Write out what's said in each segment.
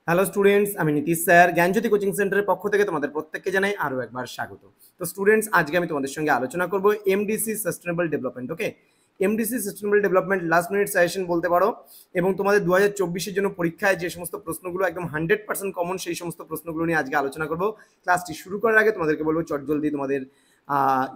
Hello students, আমি Nitish sir জ্ঞানজ্যোতি coaching সেন্টারের পক্ষ থেকে তোমাদের প্রত্যেককে জানাই আরও একবার স্বাগত। তো স্টুডেন্টস, আজকে আমি তোমাদের সঙ্গে আলোচনা করব MDC sustainable development. Okay, MDC sustainable development last minute suggestion বলতে পারো, এবং তোমাদের 2024-এর জন্য পরীক্ষায় যে সমস্ত প্রশ্নগুলো একদম 100% কমন, সেই সমস্ত প্রশ্নগুলো নিয়ে আজকে আলোচনা করব। ক্লাসটি শুরু করার আগে তোমাদেরকে বলবো চটজলদি তোমাদের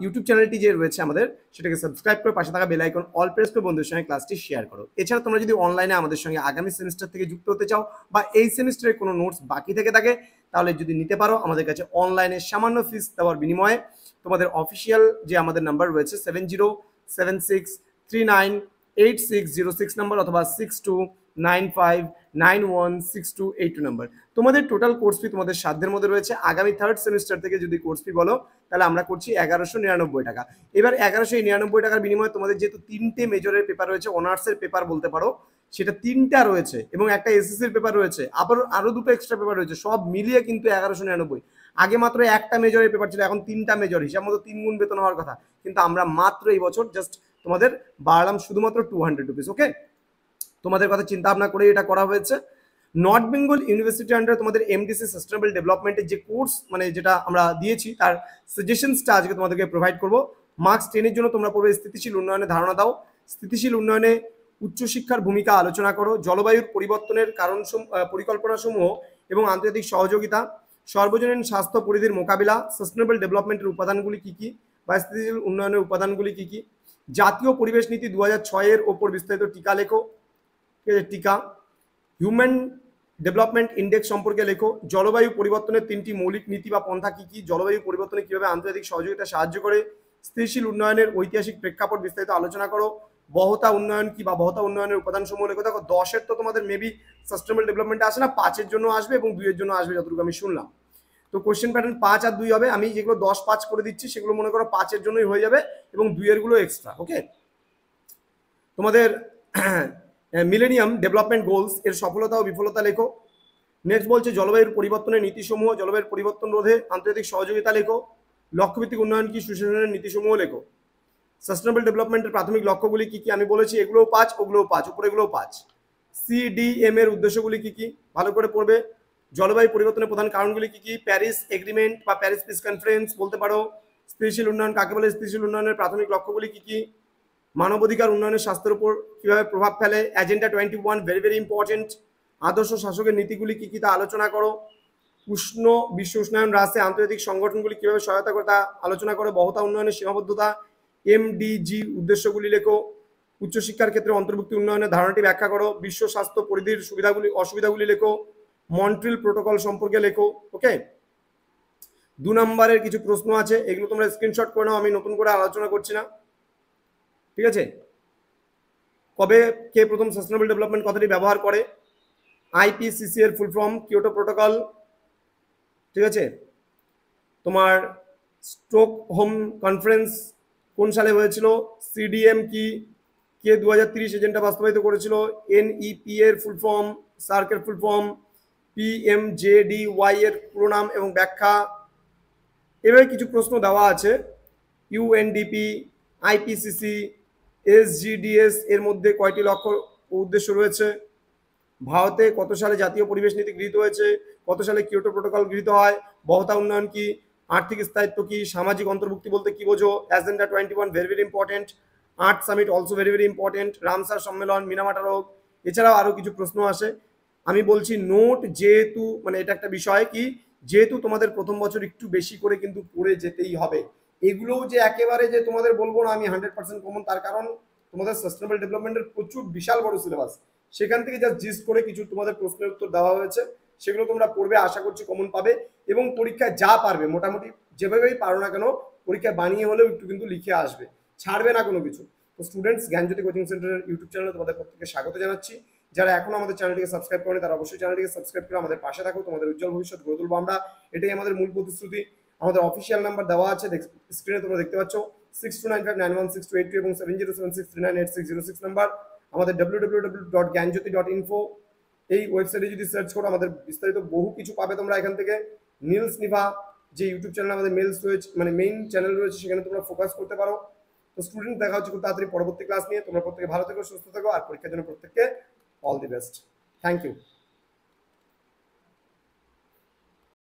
ইউটিউব চ্যানেলটি যে রয়েছে আমাদের, সেটাকে সাবস্ক্রাইব করে পাশে থাকা বেল আইকন অল প্রেস করে বন্ধুদের সঙ্গে ক্লাসটি শেয়ার করো। এছাড়া তোমরা যদি অনলাইনে আমাদের সঙ্গে আগামী সেমিস্টার থেকে যুক্ত হতে চাও বা এই সেমিস্টারে কোনো নোটস বাকি থেকে থাকে, তাহলে যদি নিতে পারো আমাদের কাছে অনলাইনে সামান্য ফিস দেওয়ার বিনিময়ে তোমাদের অফিসিয়াল যে আমাদের নাম্বার রয়েছে 7076398606 নাম্বার অথবা 6295916282 নাম্বার, তোমাদের টোটাল কোর্স ফি তোমাদের সাধ্যের মধ্যে রয়েছে। আগামী থার্ড সেমিস্টার থেকে যদি কোর্স ফি বলো, তাহলে আমরা করছি 1199 টাকা। এবার 1199 টাকার বিনিময়ে তোমাদের যেহেতু 3টে মেজরের পেপার রয়েছে, অনার্সের পেপার বলতে পারো, সেটা 3টা রয়েছে এবং একটা এসএসসির পেপার রয়েছে, আরো 2টো এক্সট্রা পেপার রয়েছে, সব মিলিয়ে কিন্তু 1199। আগে মাত্র একটা মেজরের পেপার ছিল, এখন 3টা মেজর, হিসাব মতো 3 গুণ বেতন হওয়ার কথা, কিন্তু আমরা মাত্র এই বছর জাস্ট তোমাদের বাড়ালাম শুধুমাত্র 200 রুপিস। ওকে, তোমাদের কথা চিন্তা ভাবনা করে এটা করা হয়েছে। নর্থ বেঙ্গল ইউনিভার্সিটি আন্ডারে তোমাদের এমডিসি সাস্টেনেবল ডেভেলপমেন্টের যে কোর্স মানে যেটা আমরা দিয়েছি, তার সাজেশনসটা আজকে তোমাদেরকে প্রোভাইড করব। মার্কস 10-এর জন্য তোমরা পড়বে স্থিতিশীল উন্নয়নে ধারণা দাও, স্থিতিশীল উন্নয়নে উচ্চশিক্ষার ভূমিকা আলোচনা করো, জলবায়ুর পরিবর্তনের কারণ পরিকল্পনাসমূহ এবং আন্তর্জাতিক সহযোগিতা, সর্বজনীন স্বাস্থ্য পরিধির মোকাবিলা, সাস্টেনেবল ডেভেলপমেন্টের উপাদানগুলি কী কী বা স্থিতিশীল উন্নয়নের উপাদানগুলি কী কী, জাতীয় পরিবেশ নীতি 2006-এর ওপর বিস্তারিত টিকা লেখো, টিকা, হিউম্যান ডেভেলপমেন্ট ইন্ডেক্স সম্পর্কে লেখো, জলবায়ু পরিবর্তনের 3টি মৌলিক নীতি বা পন্থা কী কী, জলবায়ু পরিবর্তনে কীভাবে আন্তর্জাতিক সহযোগিতা সাহায্য করে, স্থিতিশীল উন্নয়নের ঐতিহাসিক প্রেক্ষাপট বিস্তারিত আলোচনা করো, বহতা উন্নয়ন কি বা বহতা উন্নয়নের উপাদানসমূহ লেখো। দেখো 10-এর তো তোমাদের মেবি সাস্টেনেবল ডেভেলপমেন্টে আসে না, 5-এর জন্য আসবে এবং 2-এর জন্য আসবে যতটুকু আমি শুনলাম। তো কোশ্চেন প্যাটার্ন 5 আর 2 হবে। আমি যেগুলো 10-5 করে দিচ্ছি সেগুলো মনে করো 5-এর জন্যই হয়ে যাবে এবং 2-এর গুলো এক্সট্রা। ওকে, তোমাদের মিলেনিয়াম ডেভেলপমেন্ট গোলস এর সফলতা ও বিফলতা লেখো। নেক্সট বলছে জলবায়ুর পরিবর্তনের নীতিসমূহ, জলবায়ুর পরিবর্তন রোধে আন্তর্জাতিক সহযোগিতা লেখো, লক্ষ্যভিত্তিক উন্নয়ন কি, সুশাসনের নীতিসমূহ লেখো। সাস্টেনেবল ডেভেলপমেন্টের প্রাথমিক লক্ষ্যগুলি কি কি আমি বলেছি, এগুলোও 5, ওগুলোও 5, উপরে এগুলোও 5। সিডিএম এর উদ্দেশ্যগুলি কি কি ভালো করে পড়বে। জলবায়ু পরিবর্তনের প্রধান কারণগুলি কি কি, প্যারিস এগ্রিমেন্ট বা প্যারিস পিস কনফারেন্স বলতে পারো। স্থিতিশীল উন্নয়ন কাকে বলে, স্থিতিশীল উন্নয়নের প্রাথমিক লক্ষ্যগুলি কি কি, মানবাধিকার উন্নয়নের স্বাস্থ্যের উপর কিভাবে প্রভাব ফেলে, এজেন্ডা 21 ভেরি ভেরি ইম্পর্টেন্ট। আদর্শ শাসকের নীতিগুলি কি কি তা আলোচনা করো। বিশ্ব উষ্ণায়ন হ্রাসে আন্তর্জাতিক সংগঠনগুলি কিভাবে সহায়তা করে তা আলোচনা করো। বহতা উন্নয়নের সীমাবদ্ধতা, এমডিজি উদ্দেশ্যগুলি লেখো। উচ্চশিক্ষার ক্ষেত্রে অন্তর্ভুক্তি উন্নয়নের ধারণাটি ব্যাখ্যা করো। বিশ্ব স্বাস্থ্য পরিধির সুবিধাগুলি অসুবিধাগুলি লেখো। মন্ট্রিল প্রোটোকল সম্পর্কে লেখো। ওকে, 2 নম্বরের কিছু প্রশ্ন আছে, এগুলো তোমরা স্ক্রিনশট করে নাও, আমি নতুন করে আলোচনা করছি না, ঠিক আছে। কবে কে প্রথম সাস্টেনেবল ডেভেলপমেন্ট কথাটি ব্যবহার করে, আইপিসিসি এর ফুল ফর্ম কিয়োটো প্রোটোকল, ঠিক আছে। তোমার স্টকহোম কনফারেন্স কোন সালে হয়েছিল, সিডিএম কি, কে 2030 এজেন্ডা বাস্তবায়িত করেছিল, এনইপি এর ফুল ফর্ম, সার্ক এর ফুল ফর্ম, পিএমজেডিওয়াই এর পুরো নাম এবং ব্যাখ্যা। এভাবে কিছু প্রশ্ন দেওয়া আছে। ইউএনডিপি, আইপিসিসি, এসজিডিএস এর মধ্যে কয়টি লক্ষ্য ও উদ্দেশ্য রয়েছে, ভারতে কত সালে জাতীয় পরিবেশ নীতি গৃহীত হয়েছে, কত সালে কিয়োটো প্রোটোকল গৃহীত হয়, বহতা উন্নয়ন কি, আর্থিক স্থায়িত্ব কি, সামাজিক অন্তর্ভুক্তি বলতে কি বোঝো, agenda 21 very very important, art summit also very very important, Ramsar সম্মেলন, মিনামাটা রোগ। এছাড়াও আরও কিছু প্রশ্ন আসে। আমি বলছি নোট, যেহেতু মানে এটা একটা বিষয় কি, যেহেতু তোমাদের প্রথম বছর একটু বেশি করে কিন্তু পড়ে যেতেই হবে। এগুলোও যে একেবারে যে তোমাদের বলবো না আমি 100% কমন, তার কারণ তোমাদের সাস্টেনেবল ডেভেলপমেন্টের প্রচুর বিশাল বড় সিলেবাস, সেখান থেকে জাস্ট জিস্ট করে কিছু তোমাদের প্রশ্নের উত্তর দেওয়া হয়েছে, সেগুলো তোমরা পড়বে, আশা করছি কমন পাবে এবং পরীক্ষায় যা পারবে মোটামুটি যেভাবেই পারো না কেন পরীক্ষায় বানিয়ে হলেও একটু কিন্তু লিখে আসবে, ছাড়বে না কোনো কিছু। তো স্টুডেন্টস, জ্ঞানজ্যোতি কোচিং সেন্টারের ইউটিউব চ্যানেলে তোমাদের প্রত্যেককে স্বাগত জানাচ্ছি। যারা এখনো আমাদের চ্যানেলটিকে সাবস্ক্রাইব করেনি তারা অবশ্যই চ্যানেলটিকে সাবস্ক্রাইব করে আমাদের পাশে থাকো, তোমাদের উজ্জ্বল ভবিষ্যৎ গড়ে তুলবো আমরা, এটাই আমাদের মূল প্রতিশ্রুতি। আমাদের অফিসিয়াল নাম্বার দেওয়া আছে স্ক্রিনে, তোমরা দেখতে পাচ্ছ 6295916282 এবং 7076398606 নাম্বার। আমাদের www.gyanjyoti.info এই ওয়েবসাইটে যদি সার্চ করো আমাদের বিস্তারিত বহু কিছু পাবে তোমরা এখান থেকে। নীলস নিভা যে ইউটিউব চ্যানেল আমাদের মেলস রয়েছে, মানে মেইন চ্যানেল রয়েছে, সেখানে তোমরা ফোকাস করতে পারো। তো স্টুডেন্ট, দেখা হচ্ছে খুব তাড়াতাড়ি পরবর্তী ক্লাস নিয়ে। তোমরা প্রত্যেকে ভালো থেকো, সুস্থ থেকো, আর পরীক্ষার জন্য প্রত্যেককে all the best. Thank you.